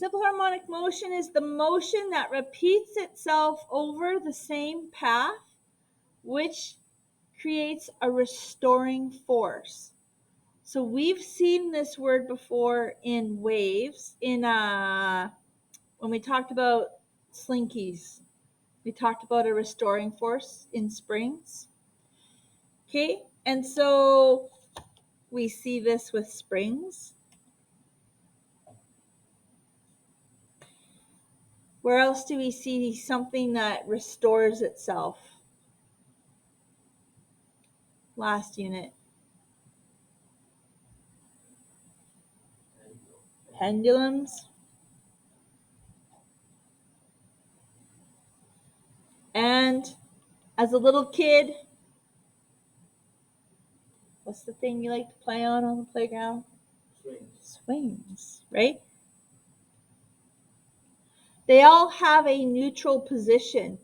Simple harmonic motion is the motion that repeats itself over the same path, which creates a restoring force. So we've seen this word before in waves. When we talked about slinkies, we talked about a restoring force in springs. Okay, and so we see this with springs. Where else do we see something that restores itself? Last unit. Pendulums. And as a little kid, what's the thing you like to play on the playground? Swings, right? They all have a neutral position.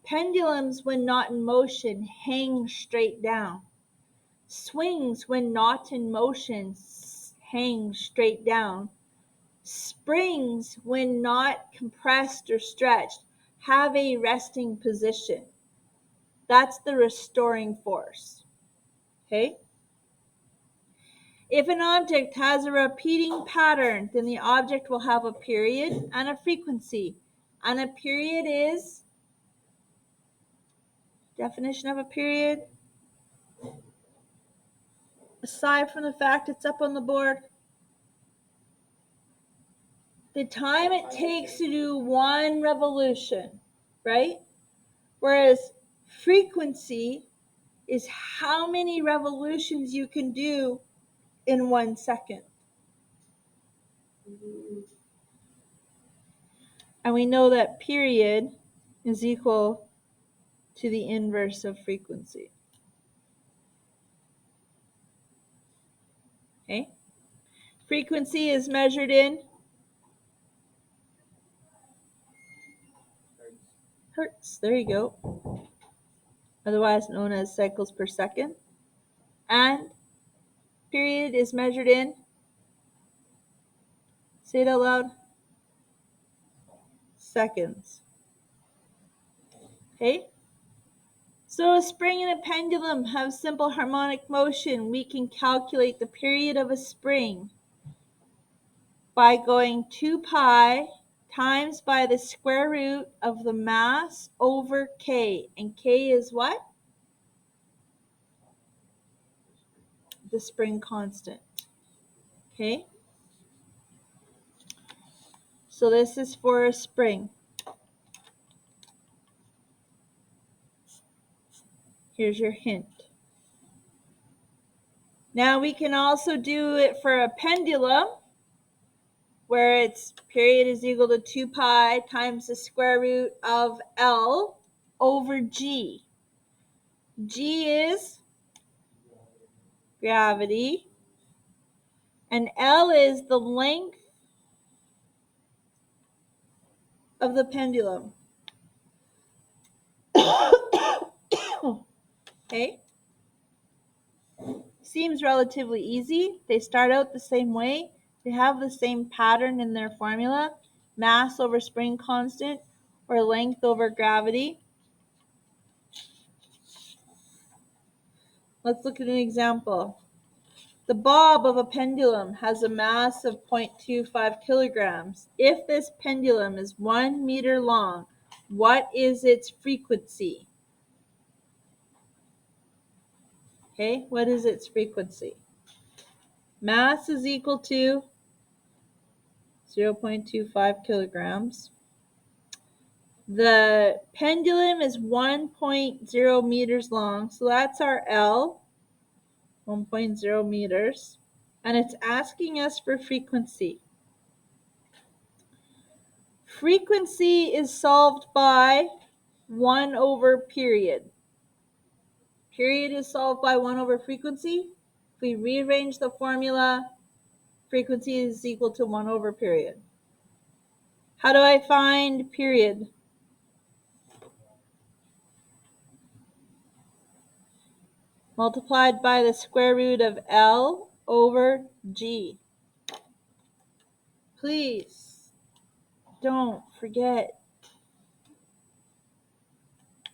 Pendulums, when not in motion, hang straight down. Swings, when not in motion, hang straight down. Springs, when not compressed or stretched, have a resting position. That's the restoring force. Okay? If an object has a repeating pattern, then the object will have a period and a frequency. And a period is, definition of a period, aside from the fact it's up on the board, the time it takes to do one revolution, right? Whereas frequency is how many revolutions you can do in 1 second. And we know that period is equal to the inverse of frequency. Okay? Frequency is measured in hertz. There you go. Otherwise known as cycles per second. And period is measured in, say it out loud, seconds. Okay? So a spring and a pendulum have simple harmonic motion. We can calculate the period of a spring by going 2 pi times by the square root of the mass over K. And K is what? The spring constant. Okay? So this is for a spring. Here's your hint. Now we can also do it for a pendulum, where its period is equal to 2 pi times the square root of L over G. G is gravity, and L is the length of the pendulum. Okay? Seems relatively easy. They start out the same way. They have the same pattern in their formula. Mass over spring constant, or length over gravity. Let's look at an example. The bob of a pendulum has a mass of 0.25 kilograms. If this pendulum is 1 meter long, what is its frequency? Okay, what is its frequency? Mass is equal to 0.25 kilograms. The pendulum is 1.0 meters long, so that's our L, 1.0 meters, and it's asking us for frequency. Frequency is solved by 1 over period. Period is solved by 1 over frequency. If we rearrange the formula, frequency is equal to 1 over period. How do I find period? Multiplied by the square root of L over G. Please. don't forget.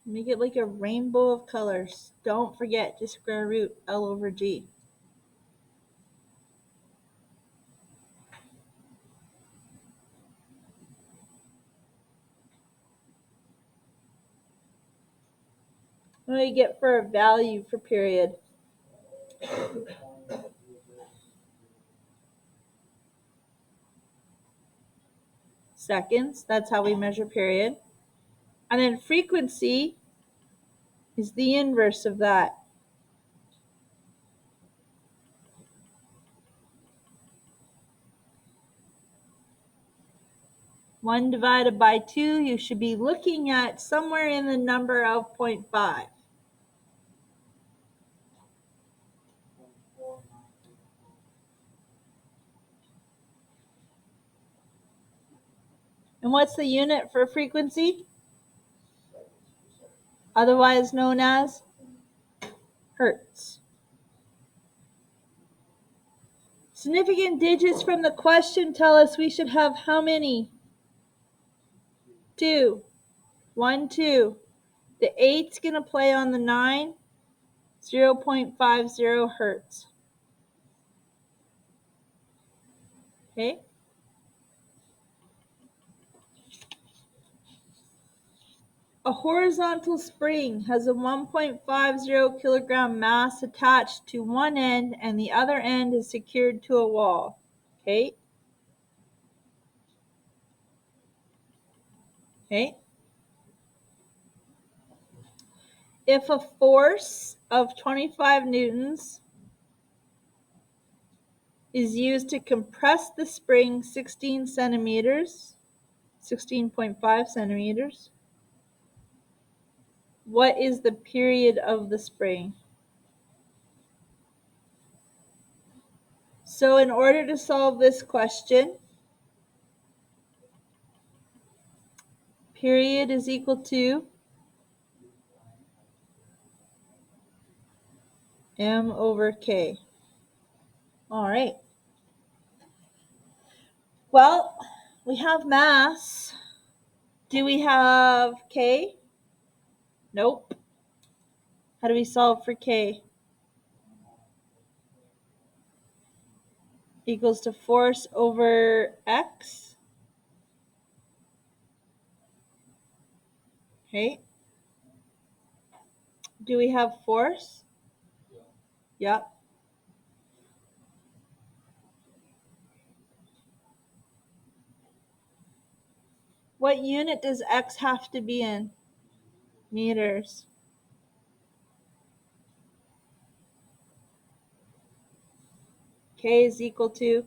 Make it like a rainbow of colors. Don't forget to square root L over G. What do you get for a value for period? Seconds, that's how we measure period. And then frequency is the inverse of that. One divided by 2, you should be looking at somewhere in the number of 0.5. And what's the unit for frequency? Otherwise known as hertz. Significant digits from the question tell us we should have how many? 2. 1, 2. The 8's going to play on the 9, 0.50 hertz. Okay? A horizontal spring has a 1.50 kilogram mass attached to one end and the other end is secured to a wall. Okay? Okay? If a force of 25 newtons is used to compress the spring 16 centimeters, 16.5 centimeters, what is the period of the spring? So in order to solve this question, period is equal to m over k. All right. Well, we have mass. Do we have k? Nope. How do we solve for k? Equals to force over x. Okay. Do we have force? Yep. What unit does x have to be in? Meters. K is equal to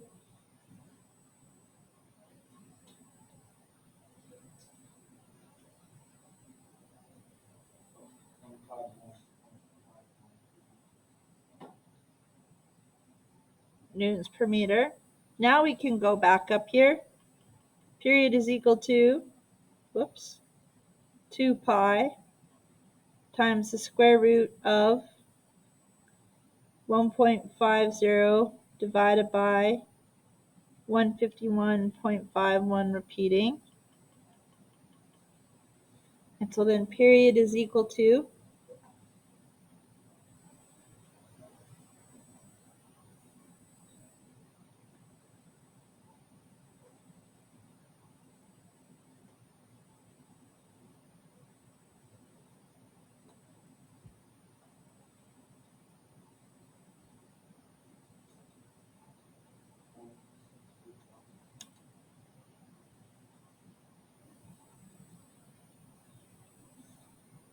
newtons per meter. Now we can go back up here. Period is equal to, 2 pi times the square root of 1.50 divided by 151.51 repeating. And so then period is equal to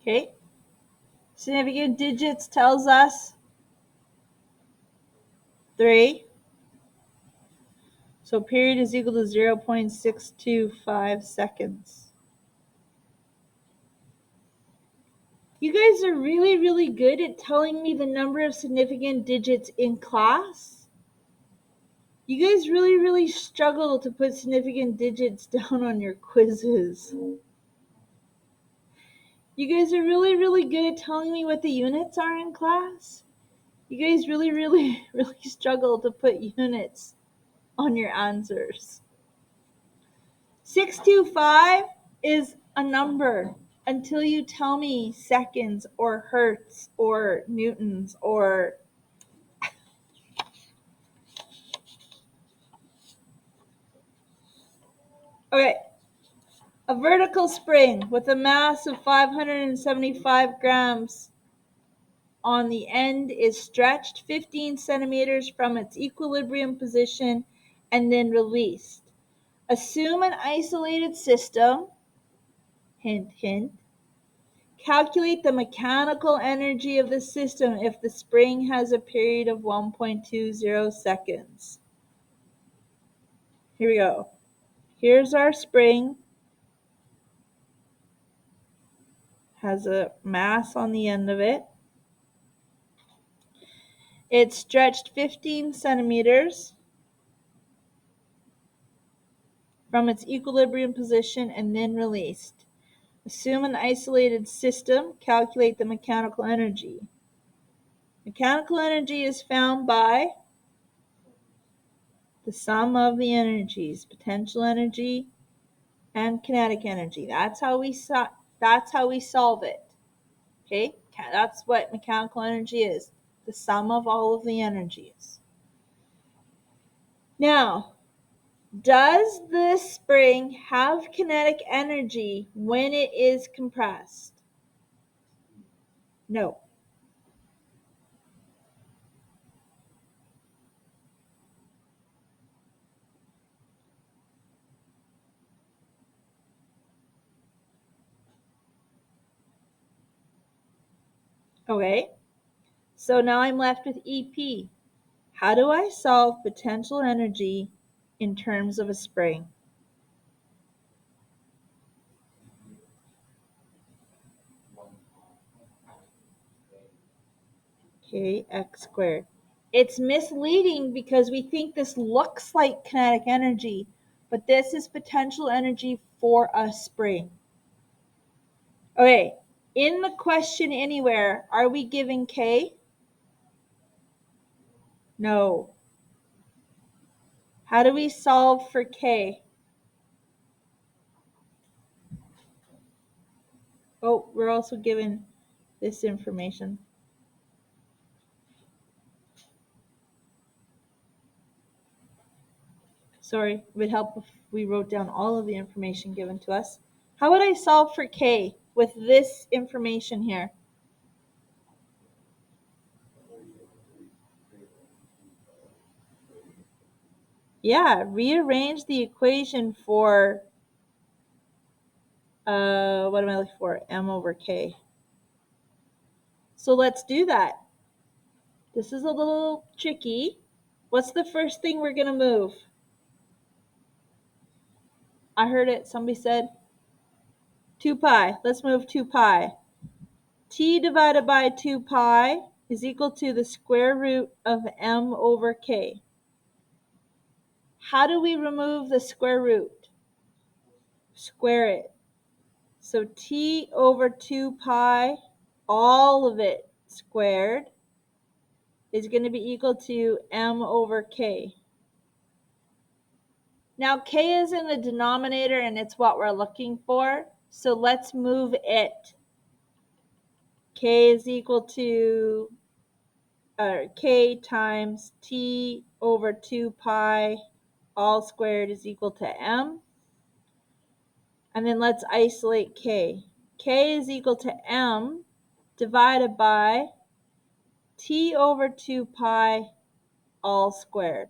okay. Significant digits tells us 3. So period is equal to 0.625 seconds. You guys are really, really good at telling me the number of significant digits in class. You guys really, really struggle to put significant digits down on your quizzes. You guys are really, really good at telling me what the units are in class. You guys really, really, really struggle to put units on your answers. 625 is a number until you tell me seconds or hertz or newtons or... Okay. A vertical spring with a mass of 575 grams on the end is stretched 15 centimeters from its equilibrium position and then released. Assume an isolated system, hint, hint. Calculate the mechanical energy of the system if the spring has a period of 1.20 seconds. Here we go. Here's our spring. Has a mass on the end of it. It's stretched 15 centimeters from its equilibrium position and then released. Assume an isolated system. Calculate the mechanical energy. Mechanical energy is found by the sum of the energies, potential energy and kinetic energy. That's how we solve it. Okay? That's what mechanical energy is, the sum of all of the energies. Now, does this spring have kinetic energy when it is compressed? No. Okay, so now I'm left with EP. How do I solve potential energy in terms of a spring? Okay, x squared. It's misleading because we think this looks like kinetic energy, but this is potential energy for a spring. Okay, in the question anywhere, are we giving K? No. How do we solve for K? Oh, we're also given this information. Sorry, it would help if we wrote down all of the information given to us. How would I solve for K with this information here? Yeah, rearrange the equation for, what am I looking for? M over K. So let's do that. This is a little tricky. What's the first thing we're going to move? I heard it. Somebody said 2 pi. Let's move 2 pi. T divided by 2 pi is equal to the square root of M over K. How do we remove the square root? Square it. So T over 2 pi, all of it squared, is going to be equal to M over K. Now K is in the denominator and it's what we're looking for. So let's move it. K is equal to K times T over 2 pi all squared is equal to M. And then let's isolate K. K is equal to M divided by T over 2 pi all squared.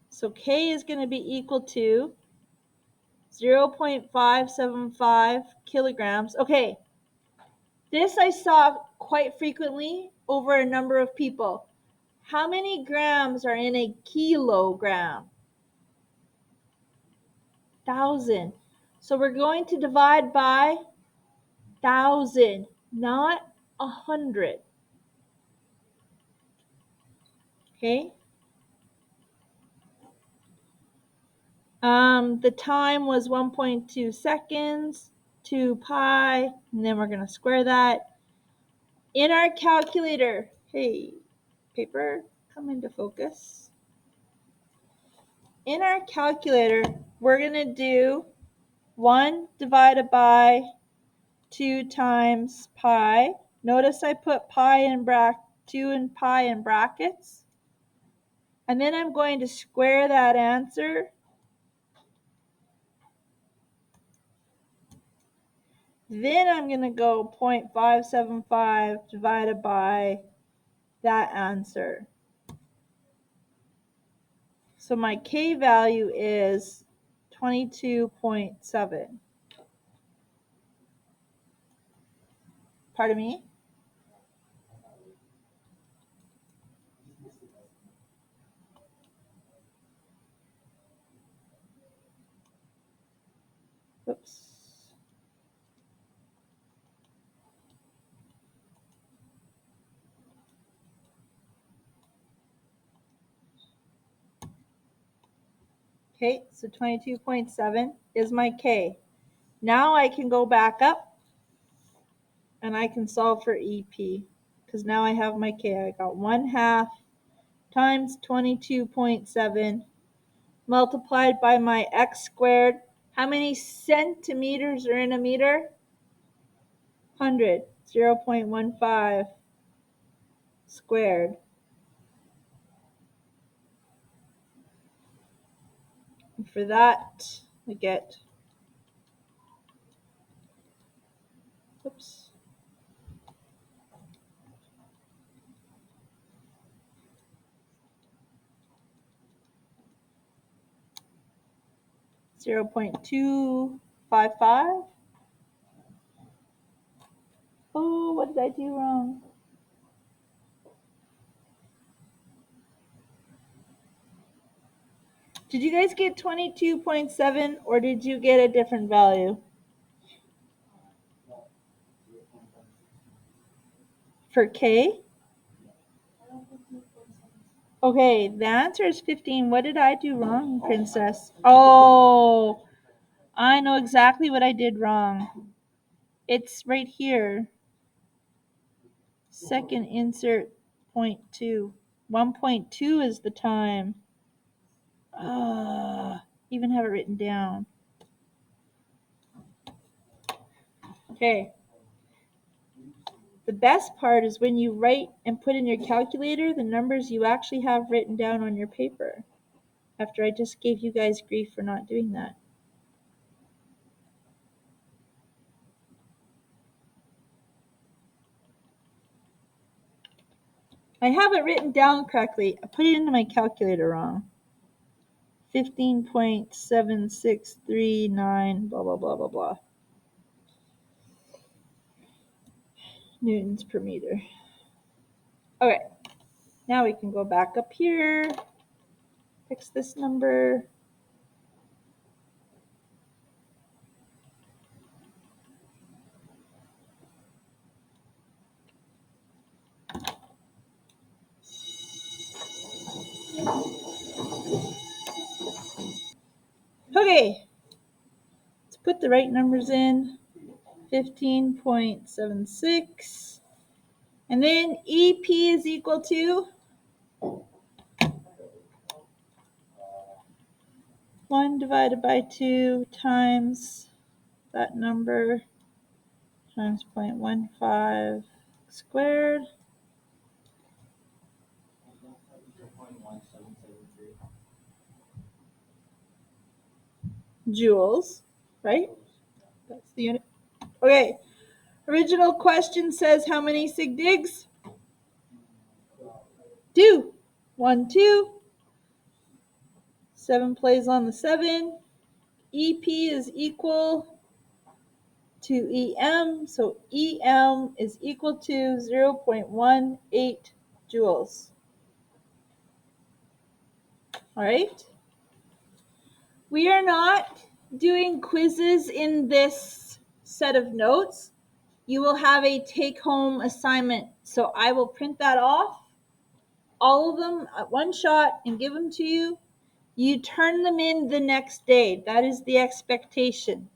So K is going to be equal to 0.575 kilograms. Okay, this I saw quite frequently over a number of people. How many grams are in a kilogram? 1,000. So we're going to divide by 1,000, not 100. Okay? The time was 1.2 seconds, 2 pi, and then we're going to square that. In our calculator, hey, paper, come into focus. in our calculator, we're going to do 1 divided by 2 times pi. Notice I put 2 and pi in brackets. And then I'm going to square that answer. Then I'm going to go 0.575 divided by that answer. So my K value is 22.7. Pardon me? Oops. Okay, so 22.7 is my K. Now I can go back up and I can solve for EP because now I have my K. I got 1/2 times 22.7 multiplied by my x squared. How many centimeters are in a meter? 100. 0.15 squared. And for that, we get, oops, 0.255. Oh, what did I do wrong? Did you guys get 22.7 or did you get a different value? For K? Okay, the answer is 15. What did I do wrong, Princess? Oh, I know exactly what I did wrong. It's right here. Second insert 0.2. 1.2 is the time. Even have it written down. Okay. The best part is when you write and put in your calculator the numbers you actually have written down on your paper. After I just gave you guys grief for not doing that. I have it written down correctly. I put it into my calculator wrong. 15.7639, blah, blah, blah, blah, blah. Newtons per meter. Okay, now we can go back up here, fix this number. Okay, let's put the right numbers in. 15.76. And then EP is equal to 1 divided by 2 times that number times 0.15 squared. Joules, right? That's the unit. Okay, original question says how many sig digs? 2. 1, 2. 7 plays on the 7. EP is equal to EM, so EM is equal to 0.18 joules. All right. We are not doing quizzes in this set of notes. You will have a take-home assignment. So I will print that off, all of them at one shot, and give them to you. You turn them in the next day. That is the expectation.